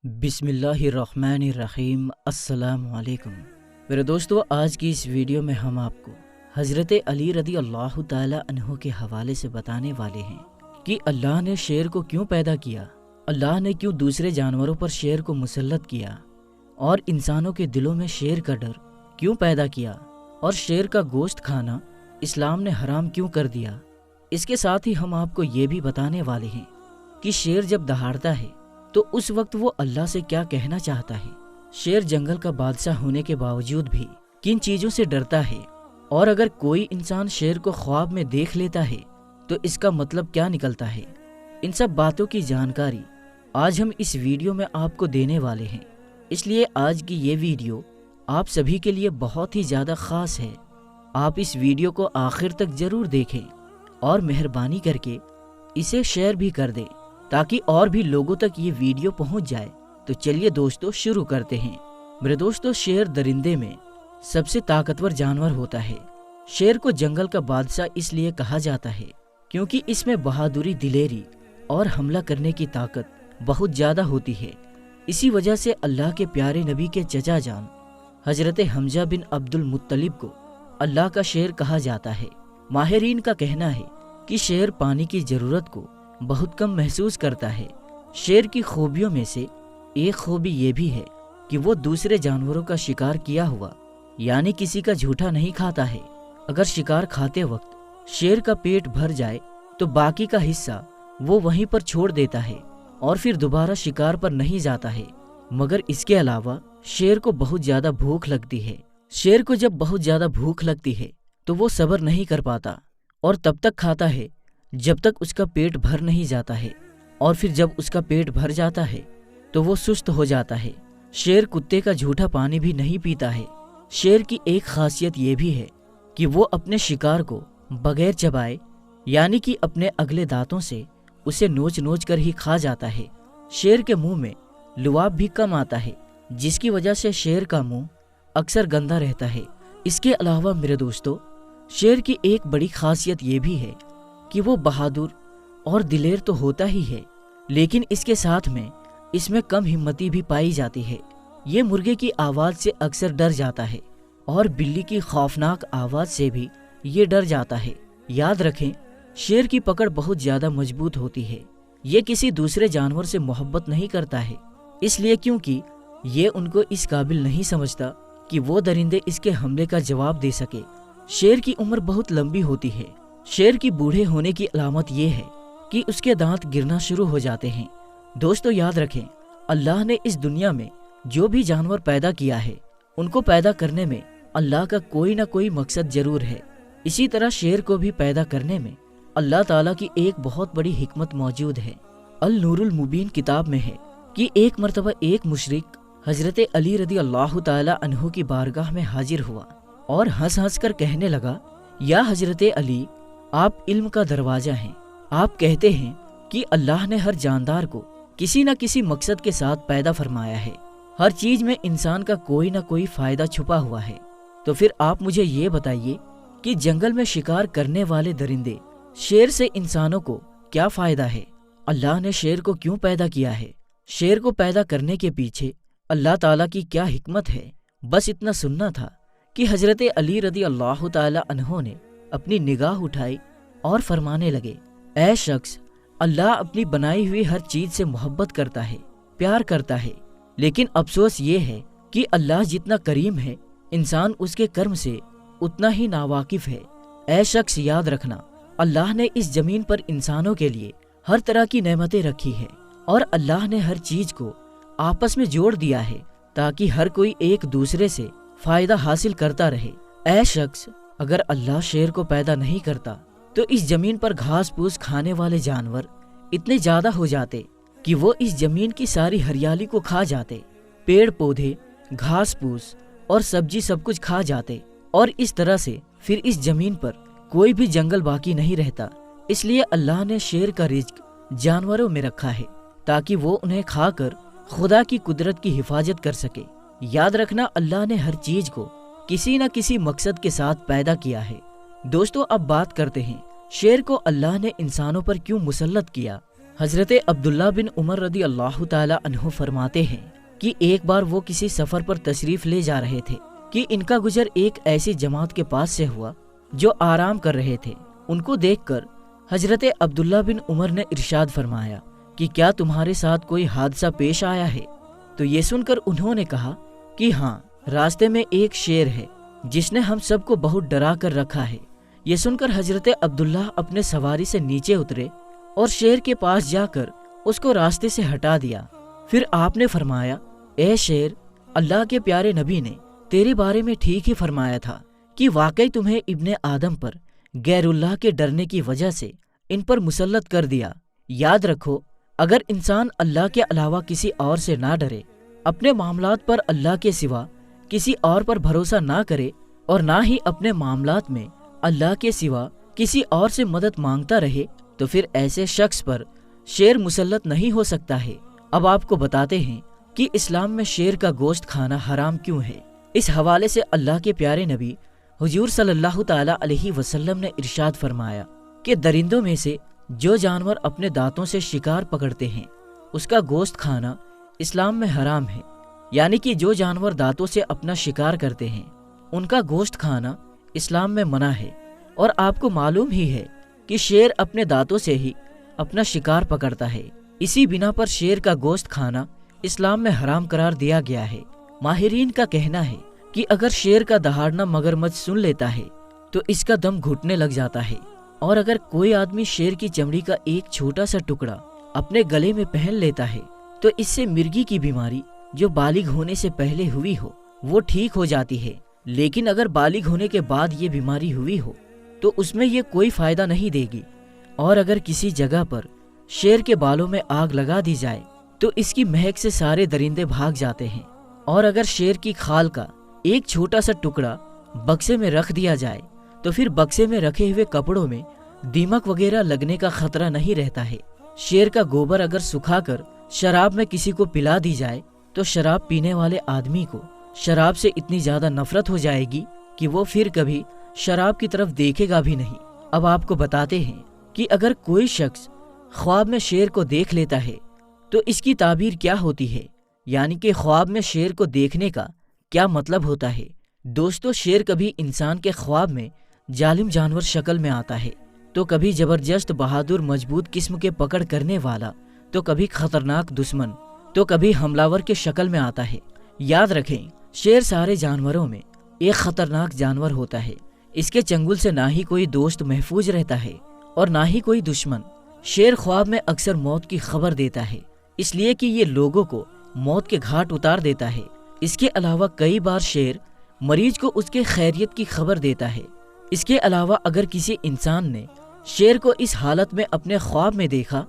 بسم اللہ الرحمن الرحیم۔ السلام علیکم میرے دوستو، آج کی اس ویڈیو میں ہم آپ کو حضرت علی رضی اللہ تعالی عنہ کے حوالے سے بتانے والے ہیں کہ اللہ نے شیر کو کیوں پیدا کیا، اللہ نے کیوں دوسرے جانوروں پر شیر کو مسلط کیا، اور انسانوں کے دلوں میں شیر کا ڈر کیوں پیدا کیا، اور شیر کا گوشت کھانا اسلام نے حرام کیوں کر دیا۔ اس کے ساتھ ہی ہم آپ کو یہ بھی بتانے والے ہیں کہ شیر جب دہاڑتا ہے تو اس وقت وہ اللہ سے کیا کہنا چاہتا ہے۔ شیر جنگل کا بادشاہ ہونے کے باوجود بھی کن چیزوں سے ڈرتا ہے، اور اگر کوئی انسان شیر کو خواب میں دیکھ لیتا ہے تو اس کا مطلب کیا نکلتا ہے۔ ان سب باتوں کی جانکاری آج ہم اس ویڈیو میں آپ کو دینے والے ہیں، اس لیے آج کی یہ ویڈیو آپ سبھی کے لیے بہت ہی زیادہ خاص ہے۔ آپ اس ویڈیو کو آخر تک ضرور دیکھیں اور مہربانی کر کے اسے شیئر بھی کر دیں تاکہ اور بھی لوگوں تک یہ ویڈیو پہنچ جائے۔ تو چلیے دوستو شروع کرتے ہیں۔ میرے دوستو، شیر درندے میں سب سے طاقتور جانور ہوتا ہے۔ شیر کو جنگل کا بادشاہ اس لیے کہا جاتا ہے کیونکہ اس میں بہادری، دلیری اور حملہ کرنے کی طاقت بہت زیادہ ہوتی ہے۔ اسی وجہ سے اللہ کے پیارے نبی کے چچا جان حضرت حمزہ بن عبد المطلب کو اللہ کا شیر کہا جاتا ہے۔ ماہرین کا کہنا ہے کہ شیر پانی کی ضرورت کو بہت کم محسوس کرتا ہے۔ شیر کی خوبیوں میں سے ایک خوبی یہ بھی ہے کہ وہ دوسرے جانوروں کا شکار کیا ہوا یعنی کسی کا جھوٹا نہیں کھاتا ہے۔ اگر شکار کھاتے وقت شیر کا پیٹ بھر جائے تو باقی کا حصہ وہ وہیں پر چھوڑ دیتا ہے اور پھر دوبارہ شکار پر نہیں جاتا ہے۔ مگر اس کے علاوہ شیر کو بہت زیادہ بھوک لگتی ہے۔ شیر کو جب بہت زیادہ بھوک لگتی ہے تو وہ صبر نہیں کر پاتا اور تب تک کھاتا ہے جب تک اس کا پیٹ بھر نہیں جاتا ہے، اور پھر جب اس کا پیٹ بھر جاتا ہے تو وہ سست ہو جاتا ہے۔ شیر کتے کا جھوٹا پانی بھی نہیں پیتا ہے۔ شیر کی ایک خاصیت یہ بھی ہے کہ وہ اپنے شکار کو بغیر چبائے یعنی کہ اپنے اگلے دانتوں سے اسے نوچ نوچ کر ہی کھا جاتا ہے۔ شیر کے منہ میں لعاب بھی کم آتا ہے، جس کی وجہ سے شیر کا منہ اکثر گندا رہتا ہے۔ اس کے علاوہ میرے دوستو، شیر کی ایک بڑی خاصیت یہ بھی ہے کہ وہ بہادر اور دلیر تو ہوتا ہی ہے، لیکن اس کے ساتھ میں اس میں کم ہمتی بھی پائی جاتی ہے۔ یہ مرغے کی آواز سے اکثر ڈر جاتا ہے اور بلی کی خوفناک آواز سے بھی یہ ڈر جاتا ہے۔ یاد رکھیں، شیر کی پکڑ بہت زیادہ مضبوط ہوتی ہے۔ یہ کسی دوسرے جانور سے محبت نہیں کرتا ہے، اس لیے کیونکہ یہ ان کو اس قابل نہیں سمجھتا کہ وہ درندے اس کے حملے کا جواب دے سکے۔ شیر کی عمر بہت لمبی ہوتی ہے۔ شیر کی بوڑھے ہونے کی علامت یہ ہے کہ اس کے دانت گرنا شروع ہو جاتے ہیں۔ دوستو یاد رکھیں، اللہ نے اس دنیا میں جو بھی جانور پیدا کیا ہے ان کو پیدا کرنے میں اللہ کا کوئی نہ کوئی مقصد ضرور ہے۔ اسی طرح شیر کو بھی پیدا کرنے میں اللہ تعالیٰ کی ایک بہت بڑی حکمت موجود ہے۔ النور المبین کتاب میں ہے کہ ایک مرتبہ ایک مشرک حضرت علی رضی اللہ تعالی عنہ کی بارگاہ میں حاضر ہوا اور ہنس ہنس کر کہنے لگا، یا حضرت علی، آپ علم کا دروازہ ہیں۔ آپ کہتے ہیں کہ اللہ نے ہر جاندار کو کسی نہ کسی مقصد کے ساتھ پیدا فرمایا ہے، ہر چیز میں انسان کا کوئی نہ کوئی فائدہ چھپا ہوا ہے۔ تو پھر آپ مجھے یہ بتائیے کہ جنگل میں شکار کرنے والے درندے شیر سے انسانوں کو کیا فائدہ ہے؟ اللہ نے شیر کو کیوں پیدا کیا ہے؟ شیر کو پیدا کرنے کے پیچھے اللہ تعالیٰ کی کیا حکمت ہے؟ بس اتنا سننا تھا کہ حضرت علی رضی اللہ تعالی عنہ نے اپنی نگاہ اٹھائی اور فرمانے لگے، اے شخص، اللہ اپنی بنائی ہوئی ہر چیز سے محبت کرتا ہے، پیار کرتا ہے، لیکن افسوس یہ ہے کہ اللہ جتنا کریم ہے، انسان اس کے کرم سے اتنا ہی ناواقف ہے۔ اے شخص، یاد رکھنا، اللہ نے اس زمین پر انسانوں کے لیے ہر طرح کی نعمتیں رکھی ہے، اور اللہ نے ہر چیز کو آپس میں جوڑ دیا ہے تاکہ ہر کوئی ایک دوسرے سے فائدہ حاصل کرتا رہے۔ اے شخص، اگر اللہ شیر کو پیدا نہیں کرتا تو اس زمین پر گھاس پھوس کھانے والے جانور اتنے زیادہ ہو جاتے کہ وہ اس زمین کی ساری ہریالی کو کھا جاتے، پیڑ پودے، گھاس پھوس اور سبزی سب کچھ کھا جاتے، اور اس طرح سے پھر اس زمین پر کوئی بھی جنگل باقی نہیں رہتا۔ اس لیے اللہ نے شیر کا رزق جانوروں میں رکھا ہے تاکہ وہ انہیں کھا کر خدا کی قدرت کی حفاظت کر سکے۔ یاد رکھنا، اللہ نے ہر چیز کو کسی نہ کسی مقصد کے ساتھ پیدا کیا ہے۔ دوستو، اب بات کرتے ہیں شیر کو اللہ نے انسانوں پر کیوں مسلط کیا۔ حضرت عبداللہ بن عمر رضی اللہ تعالی عنہ فرماتے ہیں کہ ایک بار وہ کسی سفر پر تشریف لے جا رہے تھے کہ ان کا گزر ایک ایسی جماعت کے پاس سے ہوا جو آرام کر رہے تھے۔ ان کو دیکھ کر حضرت عبداللہ بن عمر نے ارشاد فرمایا کہ کیا تمہارے ساتھ کوئی حادثہ پیش آیا ہے؟ تو یہ سن کر انہوں نے کہا کہ ہاں، راستے میں ایک شیر ہے جس نے ہم سب کو بہت ڈرا کر رکھا ہے۔ یہ سن کر حضرت عبداللہ اپنے سواری سے نیچے اترے اور شیر کے پاس جا کر اس کو راستے سے ہٹا دیا۔ پھر آپ نے فرمایا، اے شیر، اللہ کے پیارے نبی نے تیرے بارے میں ٹھیک ہی فرمایا تھا کہ واقعی تمہیں ابن آدم پر غیر اللہ کے ڈرنے کی وجہ سے ان پر مسلط کر دیا۔ یاد رکھو، اگر انسان اللہ کے علاوہ کسی اور سے نہ ڈرے، اپنے معاملات پر اللہ کے سوا کسی اور پر بھروسہ نہ کرے اور نہ ہی اپنے معاملات میں اللہ کے سوا کسی اور سے مدد مانگتا رہے، تو پھر ایسے شخص پر شیر مسلط نہیں ہو سکتا ہے۔ اب آپ کو بتاتے ہیں کہ اسلام میں شیر کا گوشت کھانا حرام کیوں ہے۔ اس حوالے سے اللہ کے پیارے نبی حضور صلی اللہ تعالی علیہ وسلم نے ارشاد فرمایا کہ درندوں میں سے جو جانور اپنے دانتوں سے شکار پکڑتے ہیں اس کا گوشت کھانا اسلام میں حرام ہے، یعنی کہ جو جانور دانتوں سے اپنا شکار کرتے ہیں ان کا گوشت کھانا اسلام میں منع ہے۔ اور آپ کو معلوم ہی ہے کہ شیر اپنے دانتوں سے ہی اپنا شکار پکڑتا ہے، اسی بنا پر شیر کا گوشت کھانا اسلام میں حرام قرار دیا گیا ہے۔ ماہرین کا کہنا ہے کہ اگر شیر کا دہاڑنا مگرمچھ سن لیتا ہے تو اس کا دم گھٹنے لگ جاتا ہے، اور اگر کوئی آدمی شیر کی چمڑی کا ایک چھوٹا سا ٹکڑا اپنے گلے میں پہن لیتا ہے تو اس سے مرگی کی بیماری جو بالغ ہونے سے پہلے ہوئی ہو وہ ٹھیک ہو جاتی ہے، لیکن اگر بالغ ہونے کے بعد یہ بیماری ہوئی ہو تو اس میں یہ کوئی فائدہ نہیں دے گی۔ اور اگر کسی جگہ پر شیر کے بالوں میں آگ لگا دی جائے تو اس کی مہک سے سارے درندے بھاگ جاتے ہیں، اور اگر شیر کی کھال کا ایک چھوٹا سا ٹکڑا بکسے میں رکھ دیا جائے تو پھر بکسے میں رکھے ہوئے کپڑوں میں دیمک وغیرہ لگنے کا خطرہ نہیں رہتا ہے۔ شیر کا گوبر اگر سکھا کر شراب میں کسی کو پلا دی جائے تو شراب پینے والے آدمی کو شراب سے اتنی زیادہ نفرت ہو جائے گی کہ وہ پھر کبھی شراب کی طرف دیکھے گا بھی نہیں۔ اب آپ کو بتاتے ہیں کہ اگر کوئی شخص خواب میں شیر کو دیکھ لیتا ہے تو اس کی تعبیر کیا ہوتی ہے، یعنی کہ خواب میں شیر کو دیکھنے کا کیا مطلب ہوتا ہے۔ دوستو، شیر کبھی انسان کے خواب میں ظالم جانور شکل میں آتا ہے، تو کبھی زبردست بہادر مضبوط قسم کے پکڑ کرنے والا، تو کبھی خطرناک دشمن، تو کبھی حملہ کے شکل میں آتا ہے۔ یاد رکھیں، شیر سارے جانوروں میں ایک خطرناک جانور ہوتا ہے۔ اس کے چنگل سے نہ ہی کوئی دوست محفوظ رہتا ہے اور نہ ہی کوئی دشمن۔ شیر خواب میں اکثر موت کی خبر دیتا ہے، اس لیے کہ یہ لوگوں کو موت کے گھاٹ اتار دیتا ہے۔ اس کے علاوہ کئی بار شیر مریض کو اس کے خیریت کی خبر دیتا ہے۔ اس کے علاوہ اگر کسی انسان نے شیر کو اس حالت میں اپنے خواب میں دیکھا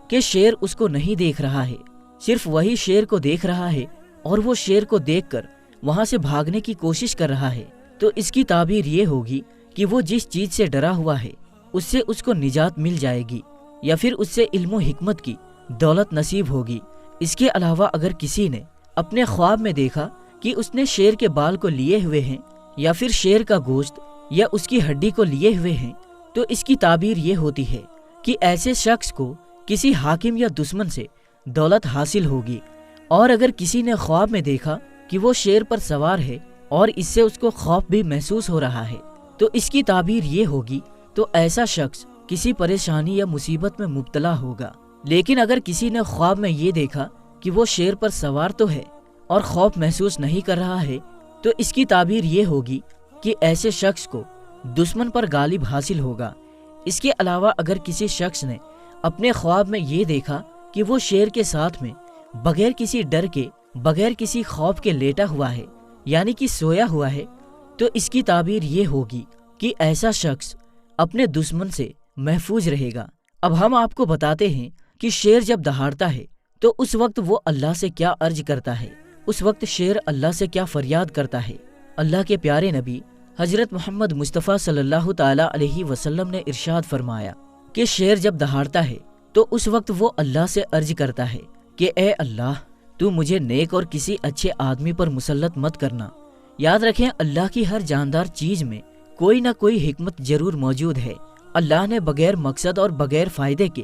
کہ شیر اس کو نہیں دیکھ رہا ہے، صرف وہی شیر کو دیکھ رہا ہے اور وہ شیر کو دیکھ کر وہاں سے بھاگنے کی کوشش کر رہا ہے، تو اس کی تعبیر یہ ہوگی کہ وہ جس چیز سے ڈرا ہوا ہے اس سے اس کو نجات مل جائے گی، یا پھر اس سے علم و حکمت کی دولت نصیب ہوگی۔ اس کے علاوہ اگر کسی نے اپنے خواب میں دیکھا کہ اس نے شیر کے بال کو لیے ہوئے ہیں یا پھر شیر کا گوشت یا اس کی ہڈی کو لیے ہوئے ہیں، تو اس کی تعبیر یہ ہوتی ہے کہ ایسے شخص کو کسی حاکم یا دشمن سے دولت حاصل ہوگی۔ اور اگر کسی نے خواب میں دیکھا کہ وہ شیر پر سوار ہے اور اس سے اس کو خوف بھی محسوس ہو رہا ہے، تو اس کی تعبیر یہ ہوگی تو ایسا شخص کسی پریشانی یا مصیبت میں مبتلا ہوگا۔ لیکن اگر کسی نے خواب میں یہ دیکھا کہ وہ شیر پر سوار تو ہے اور خوف محسوس نہیں کر رہا ہے، تو اس کی تعبیر یہ ہوگی کہ ایسے شخص کو دشمن پر غالب حاصل ہوگا۔ اس کے علاوہ اگر کسی شخص نے اپنے خواب میں یہ دیکھا کہ وہ شیر کے ساتھ میں بغیر کسی ڈر کے، بغیر کسی خوف کے لیٹا ہوا ہے، یعنی کہ سویا ہوا ہے، تو اس کی تعبیر یہ ہوگی کہ ایسا شخص اپنے دشمن سے محفوظ رہے گا۔ اب ہم آپ کو بتاتے ہیں کہ شیر جب دہاڑتا ہے تو اس وقت وہ اللہ سے کیا عرض کرتا ہے، اس وقت شیر اللہ سے کیا فریاد کرتا ہے۔ اللہ کے پیارے نبی حضرت محمد مصطفیٰ صلی اللہ تعالی علیہ وسلم نے ارشاد فرمایا کہ شیر جب دہاڑتا ہے تو اس وقت وہ اللہ سے عرض کرتا ہے کہ اے اللہ، تو مجھے نیک اور کسی اچھے آدمی پر مسلط مت کرنا۔ یاد رکھیں، اللہ کی ہر جاندار چیز میں کوئی نہ کوئی حکمت ضرور موجود ہے۔ اللہ نے بغیر مقصد اور بغیر فائدے کے